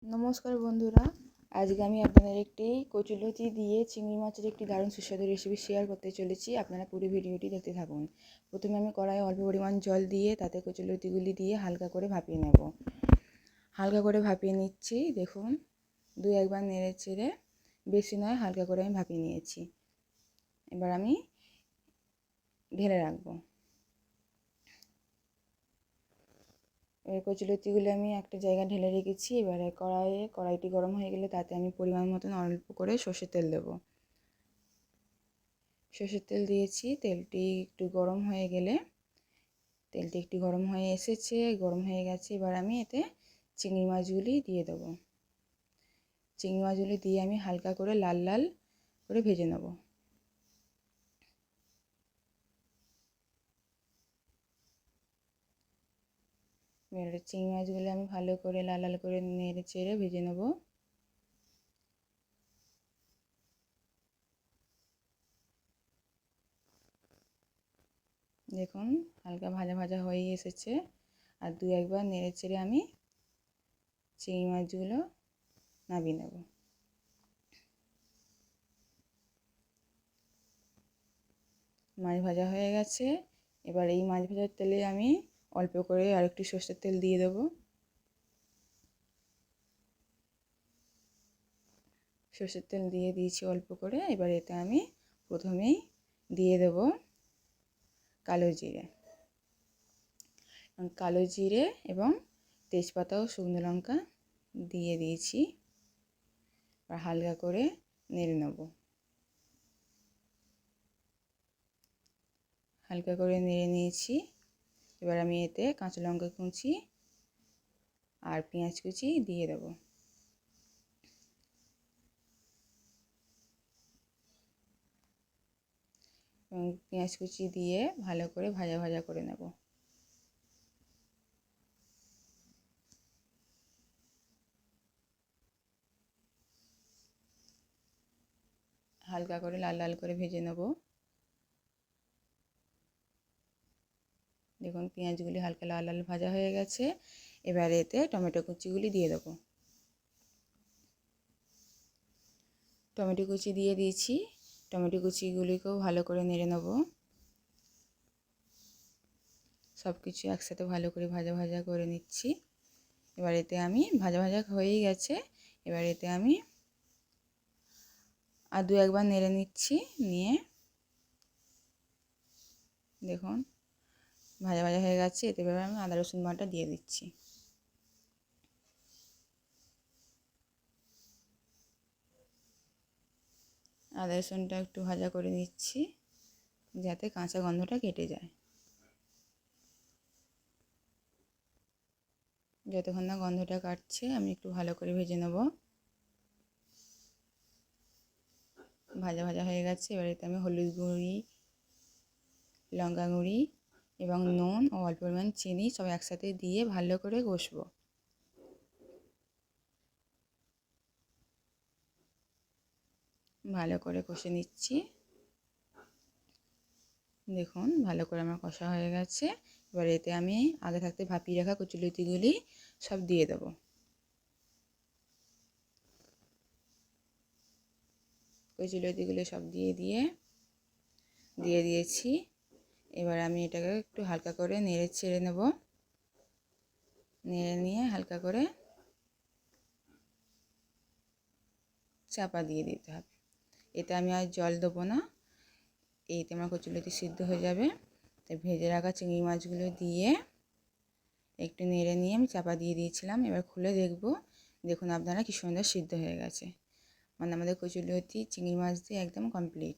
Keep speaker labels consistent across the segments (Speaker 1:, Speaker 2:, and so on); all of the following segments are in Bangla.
Speaker 1: নমস্কার বন্ধুরা, আজকে আমি আপনাদের একটি কচুলতি দিয়ে চিংড়ি মাছের একটি দারুণ সুস্বাদু রেসিপি শেয়ার করতে চলেছি। আপনারা পুরো ভিডিওটি দেখতে থাকুন। প্রথমে আমি কড়াইয়ে অল্প পরিমাণ জল দিয়ে তাতে কচুলতিগুলি দিয়ে হালকা করে ভাপিয়ে নেব। হালকা করে ভাপিয়ে নিচ্ছি, দেখুন দু একবার নেড়ে চেড়ে, বেশি নয়, হালকা করে আমি ভাপিয়ে নিয়েছি। এবার আমি ঢেলে রাখবো। এবার কচুলতিগুলো আমি একটা জায়গায় ঢেলে রেখেছি। এবারে কড়াইটি গরম হয়ে গেলে তাতে আমি পরিমাণ মতন অল্প করে সর্ষের তেল দেবো। সর্ষের তেল দিয়েছি। তেলটি একটু গরম হয়ে গেলে, তেলটি একটু গরম হয়ে এসেছে, গরম হয়ে গেছে, এবার আমি এতে চিংড়ি মাছগুলি দিয়ে দেবো। চিংড়ি মাছগুলি দিয়ে আমি হালকা করে লাল লাল করে ভেজে নেব। এবারে চিংড়ি মাছগুলো আমি ভালো করে লাল লাল করে নেড়ে চেড়ে ভেজে নেব। দেখুন হালকা ভাজা ভাজা হয়ে এসেছে। আর দু একবার নেড়ে চেড়ে আমি চিংড়ি মাছগুলো নামিয়ে নেব। মাছ ভাজা হয়ে গেছে। এবার এই মাছ ভাজার তেলে আমি অল্প করে আরেকটু সর্ষের তেল দিয়ে দেবো। সর্ষের তেল দিয়ে দিয়েছি অল্প করে। এবার এতে আমি প্রথমেই দিয়ে দেব কালো জিরে। কালো জিরে এবং তেজপাতা ও শুকনো লঙ্কা দিয়ে দিয়েছি। আর হালকা করে নেড়ে নেব। হালকা করে নেড়ে নিয়েছি। এবার আমি এতে কাঁচা লঙ্কা কুচি আর পেঁয়াজ কুচি দিয়ে দেব। এবং পেঁয়াজ কুচি দিয়ে ভালো করে ভাজা ভাজা করে নেব। হালকা করে লাল লাল করে ভেজে নেব। দেখুন পেঁয়াজগুলি হালকা লাল লাল ভাজা হয়ে গেছে। এবার এতে টমেটো কুচিগুলি দিয়ে দেবো। টমেটো কুচি দিয়ে দিয়েছি। টমেটো কুচিগুলিকেও ভালো করে নেড়ে নেব। সব কিছু একসাথে ভালো করে ভাজা ভাজা করে নিচ্ছি। এবার এতে আমি ভাজা ভাজা হয়েই গেছে। এবার এতে আমি আর দু একবার নেড়ে নিচ্ছি। নিয়ে দেখুন ভাজা ভাজা হয়ে গেছে। এতে এবার আমি আদা রসুন বাটা দিয়ে দিচ্ছি। আদা রসুনটা একটু ভাজা করে নিচ্ছি যাতে কাঁচা গন্ধটা কেটে যায়। যতক্ষণ না গন্ধটা কাটছে আমি একটু ভালো করে ভেজে নেব। ভাজা ভাজা হয়ে গেছে। এবার এতে আমি হলুদ গুঁড়ি, লঙ্কা গুঁড়ি এবং নুন ও অল্প পরিমাণ চিনি সব একসাথে দিয়ে ভালো করে কষবো। ভালো করে কষে নিচ্ছি। দেখুন ভালো করে আমার কষা হয়ে গেছে। এবার এতে আমি আগে থাকতে ভাপিয়ে রাখা কচুলতিগুলি সব দিয়ে দেবো। কচুলতিগুলি সব দিয়ে দিয়েছি। এবার আমি এটাকে একটু হালকা করে নেড়ে ছেড়ে নেব। নেড়ে নিয়ে হালকা করে চাপা দিয়ে দিতে হবে। এতে আমি আর জল দেবো না। এইতে আমার কচুলতি সিদ্ধ হয়ে যাবে। তাই ভেজে রাখা চিংড়ি মাছগুলো দিয়ে একটু নেড়ে নিয়ে আমি চাপা দিয়ে দিয়েছিলাম। এবার খুলে দেখব। দেখুন আপনারা কি সুন্দর সিদ্ধ হয়ে গেছে। মানে আমাদের কচুলতি চিংড়ি মাছ দিয়ে একদম কমপ্লিট।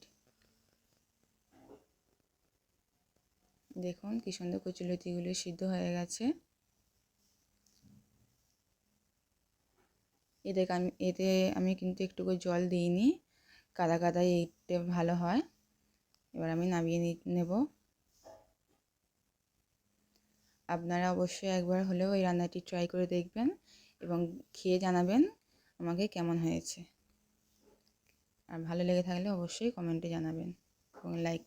Speaker 1: দেখুন কি সুন্দর কচুলতিগুলো সিদ্ধ হয়ে গেছে। এতে আমি কিন্তু একটুকু জল দিইনি, কাদা কাদাই এইটা ভালো হয়। এবার আমি নামিয়ে নেব। আপনারা অবশ্যই একবার হলেও এই রান্নাটি ট্রাই করে দেখবেন এবং খেয়ে জানাবেন আমাকে কেমন হয়েছে। আর ভালো লেগে থাকলে অবশ্যই কমেন্টে জানাবেন এবং লাইক